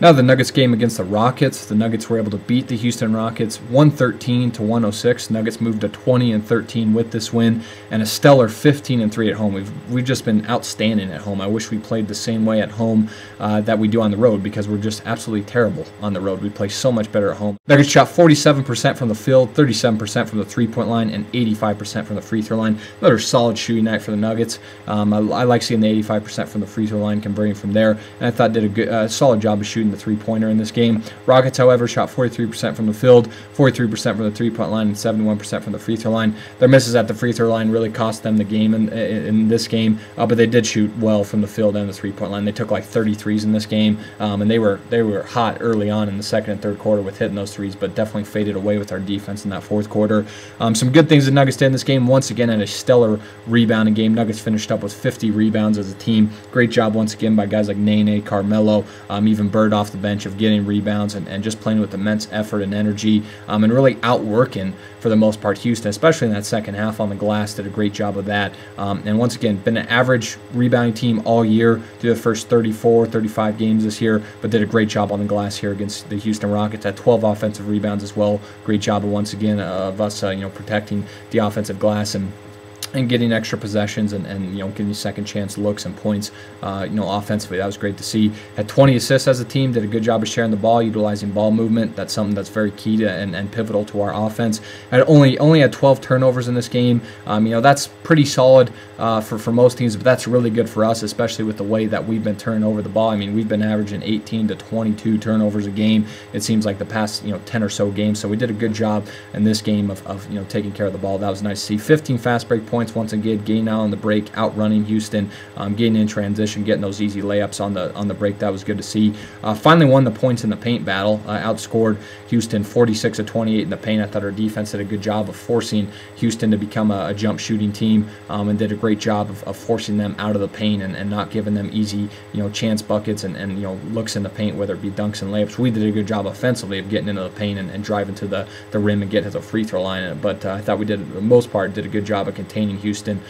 Now the Nuggets game against the Rockets. The Nuggets were able to beat the Houston Rockets 113-106. Nuggets moved to 20-13 with this win, and a stellar 15-3 at home. We've just been outstanding at home. I wish we played the same way at home that we do on the road, because we're just absolutely terrible on the road. We play so much better at home. Nuggets shot 47% from the field, 37% from the three-point line, and 85% from the free throw line. Another solid shooting night for the Nuggets. I like seeing the 85% from the free throw line, converting from there, and I thought did a good, solid job of shooting the three-pointer in this game. Rockets, however, shot 43% from the field, 43% from the three-point line, and 71% from the free throw line. Their misses at the free throw line really cost them the game in this game, but they did shoot well from the field and the three-point line. They took like 33s in this game, and they were hot early on in the second and third quarter with hitting those threes, but definitely faded away with our defense in that fourth quarter. Some good things the Nuggets did in this game. Once again, had a stellar rebounding game. Nuggets finished up with 50 rebounds as a team. Great job once again by guys like Nene, Carmelo, even Bird off the bench, of getting rebounds and just playing with immense effort and energy, and really outworking, for the most part, Houston, especially in that second half on the glass. Did a great job of that. And once again, been an average rebounding team all year through the first 34, 35 games this year, but did a great job on the glass here against the Houston Rockets. Had 12 offensive rebounds as well. Great job of, once again, of us protecting the offensive glass and getting extra possessions and getting second chance looks and points offensively. That was great to see. Had 20 assists as a team. Did a good job of sharing the ball, utilizing ball movement. That's something that's very key to and pivotal to our offense. And only had 12 turnovers in this game. That's pretty solid for most teams, but that's really good for us, especially with the way that we've been turning over the ball. I mean, we've been averaging 18 to 22 turnovers a game, it seems like, the past 10 or so games. So we did a good job in this game of taking care of the ball. That was nice to see. 15 fast break points once again, getting out on the break, outrunning Houston, getting in transition, getting those easy layups on the break. That was good to see. Finally won the points in the paint battle. Outscored Houston 46-28 in the paint. I thought our defense did a good job of forcing Houston to become a jump shooting team, and did a great job of forcing them out of the paint and not giving them easy chance buckets and looks in the paint, whether it be dunks and layups. We did a good job offensively of getting into the paint and driving to the rim and get to the free throw line. But I thought we did, for the most part, did a good job of containing Houston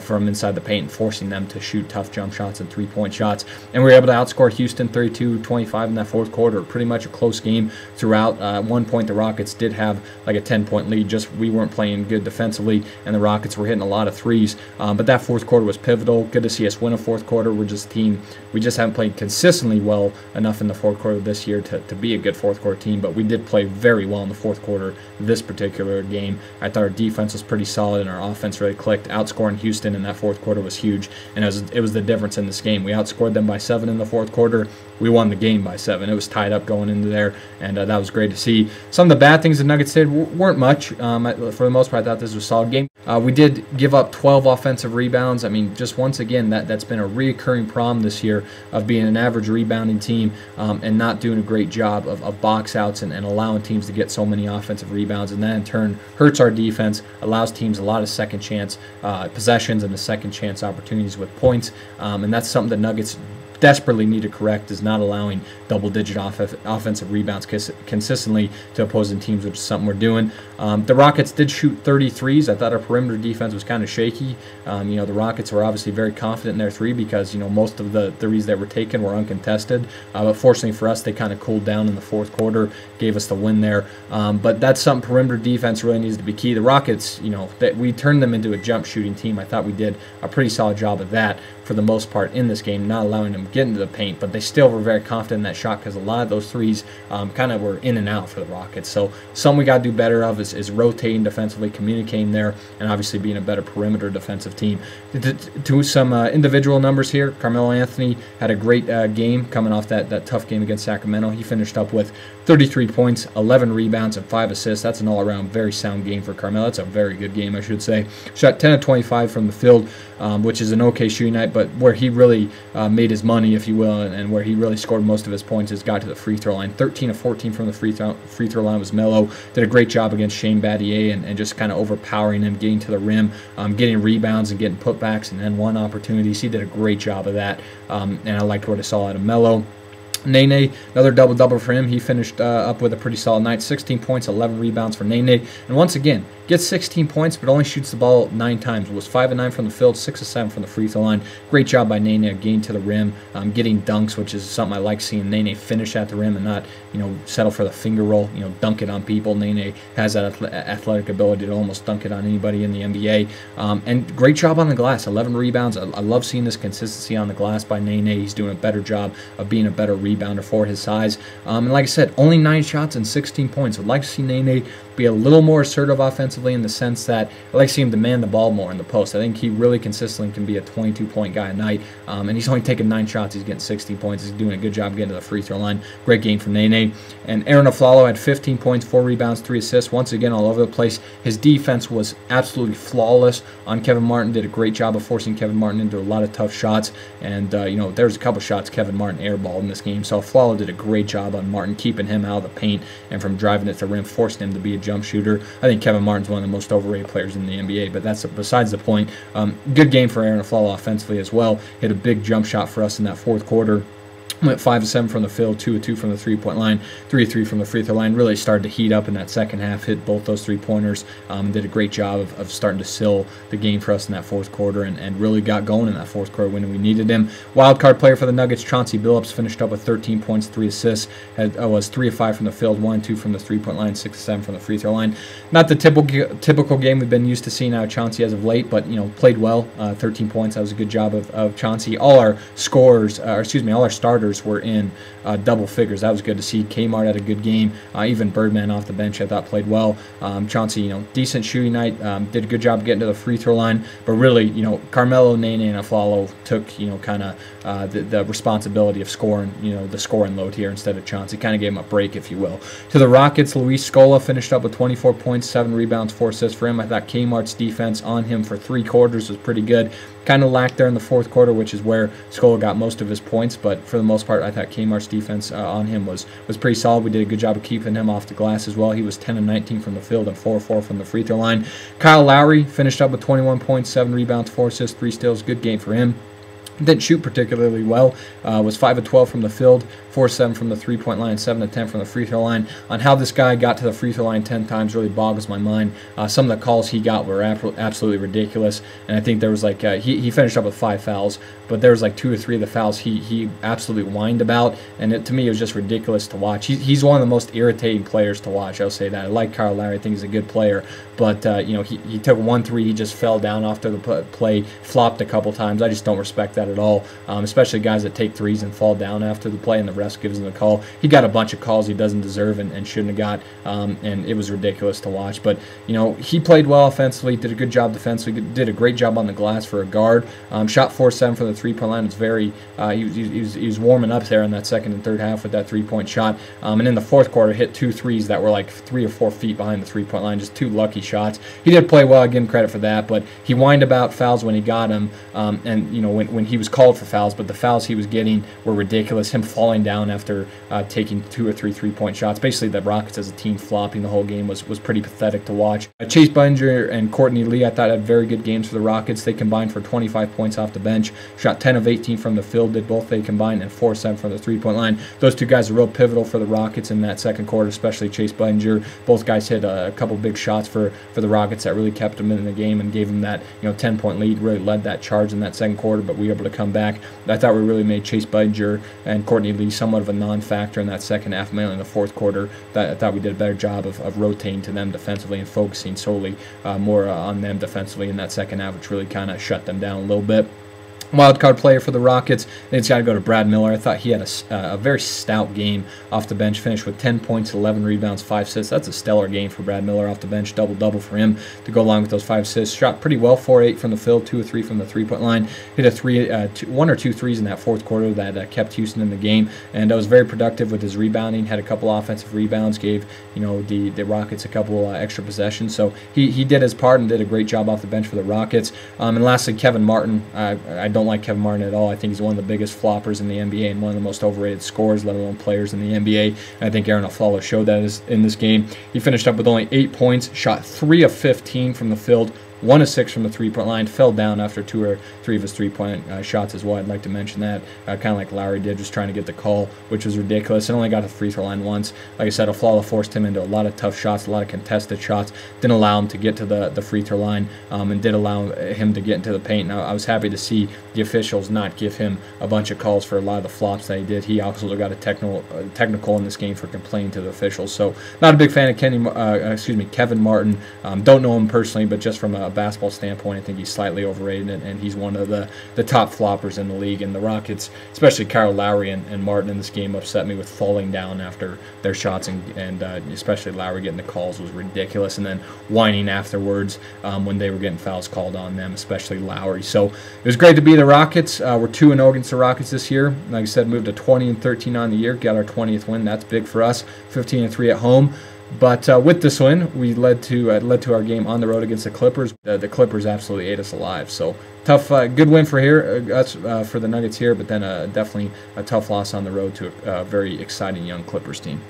from inside the paint and forcing them to shoot tough jump shots and three-point shots. And we were able to outscore Houston 32-25 in that fourth quarter. Pretty much a close game throughout. At one point, the Rockets did have like a 10-point lead. Just we weren't playing good defensively, and the Rockets were hitting a lot of threes. But that fourth quarter was pivotal. Good to see us win a fourth quarter. We're just a team. We just haven't played consistently well enough in the fourth quarter this year to be a good fourth quarter team. But we did play very well in the fourth quarter this particular game. I thought our defense was pretty solid and our offense really clicked. Outscoring Houston in that fourth quarter was huge, and it was the difference in this game. We outscored them by 7 in the fourth quarter. We won the game by 7. It was tied up going into there, and that was great to see. Some of the bad things the Nuggets did weren't much. For the most part, I thought this was a solid game. We did give up 12 offensive rebounds. I mean, just once again, that's been a reoccurring problem this year of being an average rebounding team and not doing a great job of box outs and allowing teams to get so many offensive rebounds, and that in turn hurts our defense, allows teams a lot of second chance possessions and the second chance opportunities with points, and that's something the Nuggets desperately need to correct, is not allowing double-digit offensive rebounds consistently to opposing teams, which is something we're doing. The Rockets did shoot 33s. I thought our perimeter defense was kind of shaky. The Rockets were obviously very confident in their three because most of the threes that were taken were uncontested. But fortunately for us, they kind of cooled down in the fourth quarter, gave us the win there. But that's something perimeter defense really needs to be key. The Rockets, that we turned them into a jump shooting team. I thought we did a pretty solid job of that for the most part in this game, not allowing them to get into the paint, but they still were very confident in that shot because a lot of those threes kind of were in and out for the Rockets. So something we got to do better of is rotating defensively, communicating there, and obviously being a better perimeter defensive team. To some individual numbers here, Carmelo Anthony had a great game coming off that tough game against Sacramento. He finished up with 33 points, 11 rebounds, and 5 assists. That's an all-around very sound game for Carmelo. That's a very good game, I should say. Shot 10 of 25 from the field, which is an okay shooting night, but where he really made his money, if you will, and where he really scored most of his points is got to the free throw line. 13 of 14 from the free throw line was Melo. Did a great job against Shane Battier and just kind of overpowering him, getting to the rim, getting rebounds and getting putbacks and then one opportunities. He did a great job of that, and I liked what I saw out of Melo. Nene, another double-double for him. He finished up with a pretty solid night. 16 points, 11 rebounds for Nene. And once again, gets 16 points, but only shoots the ball 9 times. Was 5 of 9 from the field, 6 of 7 from the free throw line. Great job by Nene again to the rim, getting dunks, which is something I like seeing Nene finish at the rim and not, settle for the finger roll, dunk it on people. Nene has that athletic ability to almost dunk it on anybody in the NBA. And great job on the glass, 11 rebounds. I love seeing this consistency on the glass by Nene. He's doing a better job of being a better rebounder for his size. And like I said, only 9 shots and 16 points. I'd like to see Nene be a little more assertive offensively in the sense that I like to see him demand the ball more in the post. I think he really consistently can be a 22-point guy a night, and he's only taking 9 shots. He's getting 16 points. He's doing a good job getting to the free throw line. Great game from Nene. And Arron Afflalo had 15 points, 4 rebounds, 3 assists. Once again, all over the place. His defense was absolutely flawless on Kevin Martin. Did a great job of forcing Kevin Martin into a lot of tough shots. And, there was a couple shots Kevin Martin airballed in this game. So Afflalo did a great job on Martin, keeping him out of the paint and from driving it to the rim, forcing him to be a jump shooter. I think Kevin Martin's one of the most overrated players in the NBA, but that's besides the point. Good game for Arron Afflalo offensively as well. Hit a big jump shot for us in that fourth quarter. Went 5 of 7 from the field, 2 of 2 from the three-point line, 3 of 3 from the free throw line. Really started to heat up in that second half, hit both those three-pointers, did a great job of starting to seal the game for us in that fourth quarter and really got going in that fourth quarter when we needed him. Wild card player for the Nuggets, Chauncey Billups, finished up with 13 points, 3 assists, was 3 of 5 from the field, 1 of 2 from the three-point line, 6 of 7 from the free throw line. Not the typical game we've been used to seeing out of Chauncey as of late, but played well, 13 points. That was a good job of Chauncey. All our all our starters were in double figures. That was good to see. Kmart had a good game. Even Birdman off the bench I thought played well. Chauncey, decent shooting night. Did a good job getting to the free throw line. But really, Carmelo, Nene, and Afflalo took kind of the responsibility of scoring, the scoring load here instead of Chauncey. Kind of gave him a break, if you will. To the Rockets, Luis Scola finished up with 24 points, 7 rebounds, 4 assists for him. I thought Kmart's defense on him for 3 quarters was pretty good. Kind of lacked there in the fourth quarter, which is where Scola got most of his points. But for the most part, I thought Kmart's defense on him was pretty solid. We did a good job of keeping him off the glass as well. He was 10 of 19 from the field and 4 of 4 from the free throw line. Kyle Lowry finished up with 21 points, 7 rebounds, 4 assists, 3 steals. Good game for him. Didn't shoot particularly well. Was 5 of 12 from the field, 4 of 7 from the three-point line, 7 of 10 from the free throw line. On how this guy got to the free throw line 10 times really boggles my mind. Some of the calls he got were absolutely ridiculous, and I think there was he finished up with 5 fouls, but there was 2 or 3 of the fouls he absolutely whined about, and to me it was just ridiculous to watch. He's one of the most irritating players to watch. I'll say that. I like Kyle Lowry. I think he's a good player, but he took 1 3. He just fell down after the play, flopped a couple times. I just don't respect that at all, especially guys that take threes and fall down after the play and the ref gives him the call. He got a bunch of calls he doesn't deserve and shouldn't have got, and it was ridiculous to watch. But he played well offensively, did a good job defensively, did a great job on the glass for a guard. Shot 4 of 7 from the three-point line. It's very he was warming up there in that second and third half with that three-point shot, and in the fourth quarter hit 2 threes that were 3 or 4 feet behind the three-point line. Just 2 lucky shots. He did play well. I give him credit for that, but he whined about fouls when he got them, and when he was called for fouls, but the fouls he was getting were ridiculous. Him falling down after taking 2 or 3 three-point shots. Basically, the Rockets as a team flopping the whole game was pretty pathetic to watch. Chase Budinger and Courtney Lee, I thought, had very good games for the Rockets. They combined for 25 points off the bench. Shot 10 of 18 from the field, did both they combined, and 4 of 7 from the three-point line. Those 2 guys are real pivotal for the Rockets in that second quarter, especially Chase Budinger. Both guys hit a couple big shots for the Rockets that really kept them in the game and gave them that 10-point lead, really led that charge in that second quarter, but we were able to come back. I thought we really made Chase Budinger and Courtney Lee somewhat of a non-factor in that second half, mainly in the fourth quarter. I thought we did a better job of rotating to them defensively and focusing solely more on them defensively in that second half, which really kind of shut them down a little bit. Wild card player for the Rockets, it's got to go to Brad Miller. I thought he had a very stout game off the bench, finished with 10 points, 11 rebounds, 5 assists. That's a stellar game for Brad Miller off the bench, double-double for him to go along with those 5 assists. Shot pretty well, 4-8 from the field, 2 or 3 from the three-point line. Hit 1 or 2 threes in that fourth quarter that kept Houston in the game, and was very productive with his rebounding. Had a couple offensive rebounds, gave the Rockets a couple extra possessions. So he did his part and did a great job off the bench for the Rockets. And lastly, Kevin Martin. I don't like Kevin Martin at all. I think he's one of the biggest floppers in the NBA and one of the most overrated scorers, let alone players in the NBA. And I think Arron Afflalo showed that in this game. He finished up with only 8 points, shot 3 of 15 from the field, 1 of 6 from the three-point line, fell down after 2 or 3 of his three-point shots as well. I'd like to mention that, kind of like Lowry did, just trying to get the call, which was ridiculous, and only got to the free throw line once. Like I said, Afflalo forced him into a lot of tough shots, a lot of contested shots, didn't allow him to get to the free throw line, and did allow him to get into the paint. Now, I was happy to see the officials not give him a bunch of calls for a lot of the flops that he did. He also got a technical in this game for complaining to the officials. So, not a big fan of Kevin Martin. Don't know him personally, but just from a basketball standpoint, I think he's slightly overrated, and he's one of the top floppers in the league. And the Rockets, especially Kyle Lowry and Martin in this game, upset me with falling down after their shots, and especially Lowry getting the calls was ridiculous, and then whining afterwards when they were getting fouls called on them, especially Lowry. So it was great to be the Rockets. We're 2-0 against the Rockets this year. Like I said, moved to 20-13 on the year, got our 20th win. That's big for us. 15-3 at home. But with this win, we led to our game on the road against the Clippers. The Clippers absolutely ate us alive. So tough, good win for the Nuggets here, but then definitely a tough loss on the road to a very exciting young Clippers team.